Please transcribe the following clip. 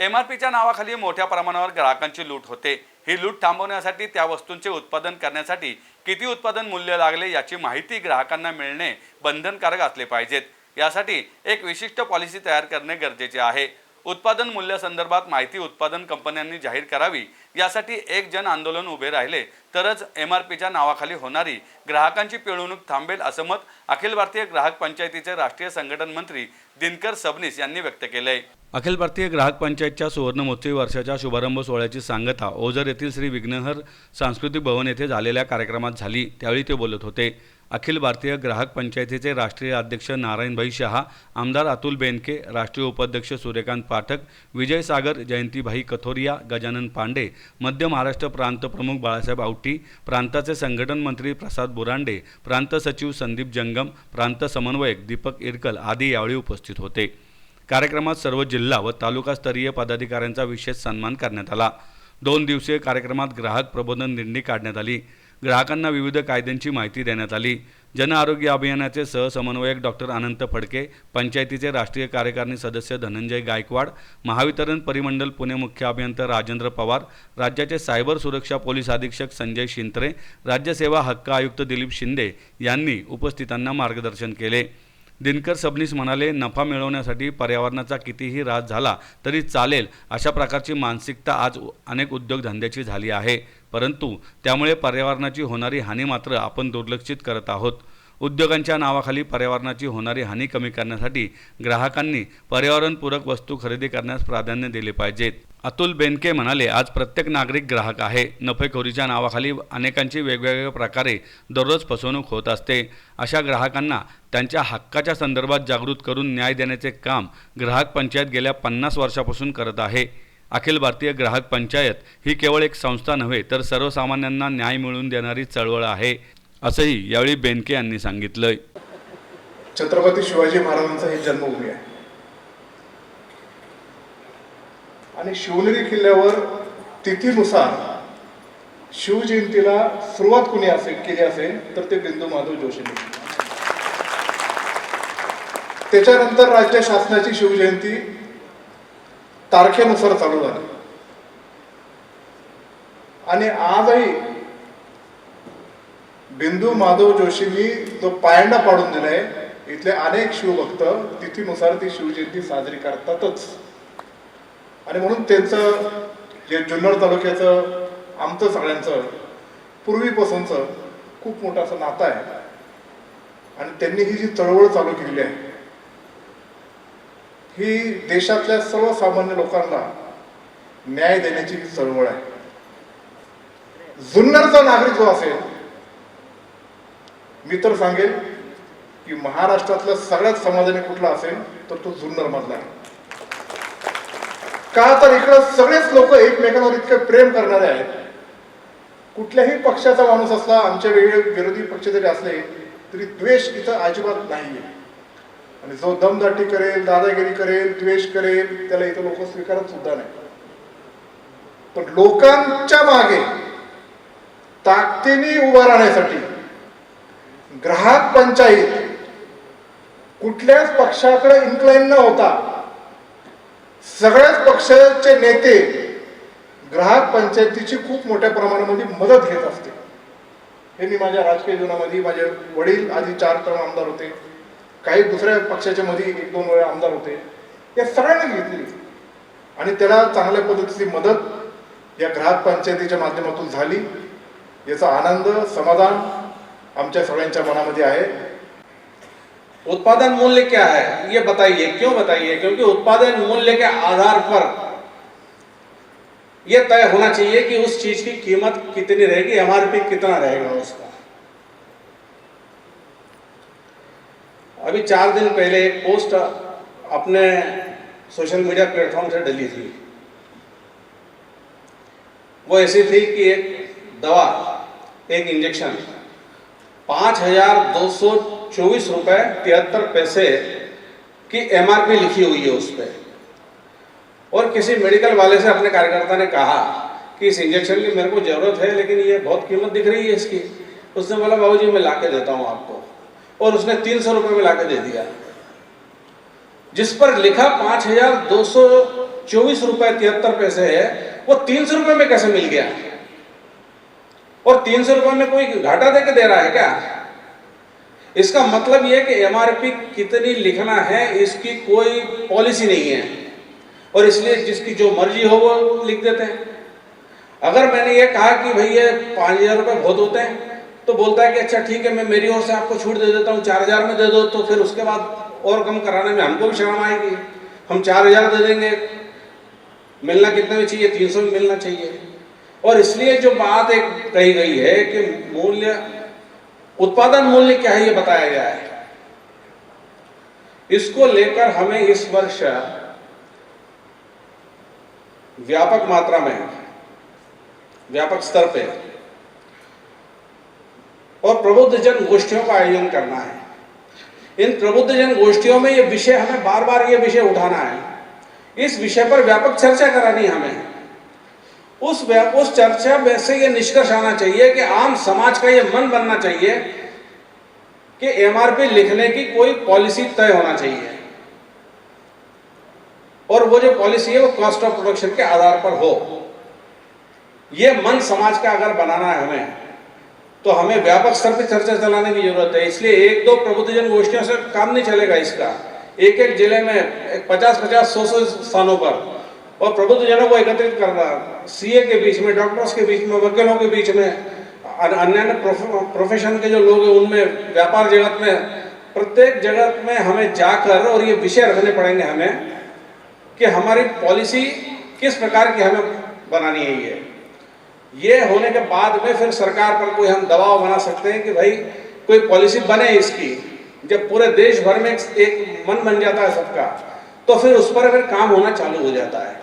MRPच्या नावाखाली मोठ्या प्रमाणावर ग्राहकांची लूट होते। ही लूट थांबवण्यासाठी त्या वस्तूंचे उत्पादन करण्यासाठी किती उत्पादन मूल्य लागले याची माहिती ग्राहकांना मिळणे बंधनकारक असले पाहिजेत। यासाठी एक विशिष्ट पॉलिसी तयार करणे गरजेचे आहे। उत्पादन मूल्य संदर्भात माहिती उत्पादन कंपन्यांनी जाहीर करावी। यासाठी एक जन आंदोलन उभे राहिले तरच MRPच्या नावाखाली होणारी ग्राहकांची पिळवणूक थांबेल असं मत अखिल भारतीय ग्राहक पंचायतीचे राष्ट्रीय संघटन मंत्री दिनकर सबनीस यांनी व्यक्त केले। अखिल भारतीय ग्राहक पंचायतच्या सुवर्ण महोत्सवी वर्षाच्या शुभारंभ सोहळ्याची सांगता ओझर येथील श्री विघ्नहर सांस्कृतिक भवन येथे झालेल्या कार्यक्रमात झाली। त्यावेळी ते बोलत होते। अखिल भारतीय ग्राहक पंचायतीचे राष्ट्रीय अध्यक्ष नारायणभाई शहा, आमदार अतुल बेनके, राष्ट्रीय उपाध्यक्ष सूर्यकांत पाठक, विजय सागर, जयंतीभाई कथोरिया, गजानन पांडे, मध्य महाराष्ट्र प्रांत प्रमुख बाळासाहेब आवटी, प्रांताचे संघटन मंत्री प्रसाद बुरांडे, प्रांत सचिव संदीप जंगम, प्रांत समन्वयक दीपक इरकल आदी यावेळी उपस्थित होते। कार्यक्रमात सर्व जिल्हा व तालुकास्तरीय पदाधिकाऱ्यांचा विशेष सन्मान करण्यात आला। 2 दिवसीय कार्यक्रमात ग्राहक प्रबोधन दिंडी काढण्यात आली। ग्राहकांना विविध कायद्यांची माहिती देण्यात आली। जन आरोग्य अभियानाचे सहसमन्वयक डॉक्टर अनंत फडके, पंचायतीचे राष्ट्रीय कार्यकारिणी सदस्य धनंजय गायकवाड, महावितरण परिमंडल पुणे मुख्य अभियंता राजेंद्र पवार, राज्याचे सायबर सुरक्षा पोलीस अधीक्षक संजय शिंत्रे, राज्य सेवा हक्क आयुक्त दिलीप शिंदे यांनी उपस्थितांना मार्गदर्शन केले। दिनकर सबनीस म्हणाले, नफा मिळवण्यासाठी पर्यावरणाचा कितीही ऱ्हास झाला तरी चालेल अशा प्रकारची मानसिकता आज अनेक उद्योगधंद्याची झाली आहे, परंतु त्यामुळे पर्यावरणाची होणारी हानी मात्र आपण दुर्लक्षित करत आहोत। उद्योगांच्या नावाखाली पर्यावरणाची होणारी हानी कमी करण्यासाठी ग्राहकांनी पर्यावरणपूरक वस्तू खरेदी करण्यास प्राधान्य दिले पाहिजेत। अतुल बेनके म्हणाले, आज प्रत्येक नागरिक ग्राहक आहे। नफेखोरीच्या नावाखाली अनेकांची वेगवेगळ्या प्रकारे दररोज फसवणूक होत असते। अशा ग्राहकांना त्यांच्या हक्काच्या संदर्भात जागृत करून न्याय देण्याचे काम ग्राहक पंचायत गेल्या 50 वर्षापासून करत आहे। अखिल भारतीय ग्राहक पंचायत ही केवळ एक संस्था नव्हे तर सर्वसामान्यांना न्याय मिळवून देणारी चळवळ आहे, असंही यावेळी बेनके यांनी सांगितलं। छत्रपती शिवाजी महाराजांचा ही जन्मभूमी आहे आणि शिवनेरी किल्ल्यावर तिथीनुसार शिवजयंतीला सुरुवात कोणी केली असेल तर ते बिंदू माधव जोशींनी। त्याच्यानंतर राज्य शासनाची शिवजयंती तारखेनुसार चालू झाली आणि आजही बिंदू माधव जोशींनी जो पायंडा पाडून दिलाय, इथले अनेक शिवभक्त तिथीनुसार ती शिवजयंती साजरी करतातच। आणि म्हणून त्यांचं जे जुन्नर तालुक्याचं आमचं सगळ्यांचं पूर्वीपासूनचं खूप मोठं असं नातं आहे आणि त्यांनी ही जी चळवळ चालू केलेली आहे ही देशातल्या सर्वसामान्य लोकांना न्याय देण्याची चळवळ आहे। जुन्नरचा नागरिक जो असेल, मी तर सांगेल की महाराष्ट्रातल्या सगळ्यात समाजाने कुठला असेल तर तो जुन्नर मधला आहे। का तर इकडे सगळेच लोक एकमेकांवर इतके प्रेम करणारे आहेत। कुठल्याही पक्षाचा माणूस असला, आमच्या वेगळे विरोधी पक्ष जरी असले तरी द्वेष इथं अजिबात नाहीये आणि जो दमदाटी करेल, दादागिरी करेल, द्वेष करेल त्याला इथं लोक स्वीकारत सुद्धा नाही। पण लोकांच्या मागे ताकदीने उभा राहण्यासाठी ग्राहक पंचायत कुठल्याच पक्षाकडे इन्क्लाइन न होता सगळ्याच पक्षाचे नेते ग्राहक पंचायतीची खूप मोठ्या प्रमाणामध्ये मदत घेत असते। हे मी माझ्या राजकीय जीवनामध्ये, माझे वडील आधी 4 टर्म आमदार होते, काही दुसऱ्या पक्षाच्या मध्ये 1-2 वेळा आमदार होते, या सगळ्यांनी घेतली आणि त्याला चांगल्या पद्धतीची मदत या ग्राहक पंचायतीच्या माध्यमातून झाली। याचा आनंद, समाधान आमच्या सगळ्यांच्या मनामध्ये आहे। उत्पादन मूल्य क्या है ये बताइए, क्यों बताइए? क्योंकि उत्पादन मूल्य के आधार पर यह तय होना चाहिए कि उस चीज की कीमत कितनी रहेगी, MRP कितना रहेगा उसका। अभी 4 दिन पहले एक पोस्ट अपने सोशल मीडिया प्लेटफॉर्म से डली थी। वो ऐसी थी कि एक दवा, एक इंजेक्शन 5,224 रुपए 73 पैसे की MRP लिखी हुई है उस पर। और किसी मेडिकल वाले से अपने कार्यकर्ता ने कहा कि इस इंजेक्शन की मेरे को जरूरत है लेकिन ये बहुत कीमत दिख रही है इसकी। उसने बोला, बाबूजी मैं लाके देता हूँ आपको, और उसने 300 रुपए में लाके दे दिया, जिस पर लिखा 5,224 ₹24.73 है, वो 300 रुपए में कैसे मिल गया? और 300 रुपए में कोई घाटा देके दे रहा है क्या? इसका मतलब यह कि एमआरपी कितनी लिखना है इसकी कोई पॉलिसी नहीं है, और इसलिए जिसकी जो मर्जी हो वो लिख देते हैं। अगर मैंने ये कहा कि भाई ये 5,000 रुपये बहुत होते हैं, तो बोलता है कि अच्छा ठीक है, मैं मेरी ओर से आपको छूट दे देता हूँ, 4,000 में दे दो। तो फिर उसके बाद और कम कराने में हमको भी शर्म आएगी। हम 4,000 दे देंगे, मिलना कितने में चाहिए? 300 में मिलना चाहिए। और इसलिए जो बात एक कही गई है कि मूल्य, उत्पादन मूल्य क्या है ये बताया गया है, इसको लेकर हमें इस वर्ष व्यापक मात्रा में, व्यापक स्तर पे और प्रबुद्ध जन गोष्ठियों का आयोजन करना है। इन प्रबुद्ध जन गोष्ठियों में ये विषय, हमें बार बार ये विषय उठाना है, इस विषय पर व्यापक चर्चा करानी है हमें। उस चर्चा में से ये निष्कर्ष आना चाहिए कि आम समाज का ये मन बनना चाहिए कि एमआरपी लिखने की कोई पॉलिसी तय होना चाहिए, और वो जो पॉलिसी है वो कॉस्ट ऑफ प्रोडक्शन के आधार पर हो। ये मन समाज का अगर बनाना है हमें, तो हमें व्यापक स्तर पर चर्चा चलाने की जरूरत है। इसलिए 1-2 प्रबुद्धजन गोष्ठियों से काम नहीं चलेगा। इसका एक जिले में 50-50, 100 स्थानों पर और प्रबुद्धजनों को एकत्रित करना, सीए के बीच में, डॉक्टर्स के बीच में, वकीलों के बीच में, अन्य प्रोफेशन के जो लोग हैं उनमें, व्यापार जगत में, प्रत्येक जगत में हमें जाकर और ये विषय रखने पड़ेंगे हमें कि हमारी पॉलिसी किस प्रकार की हमें बनानी है। ये होने के बाद में फिर सरकार पर कोई हम दबाव बना सकते हैं कि भाई कोई पॉलिसी बने इसकी। जब पूरे देश भर में एक मन बन जाता है सबका, तो फिर उस पर फिर काम होना चालू हो जाता है।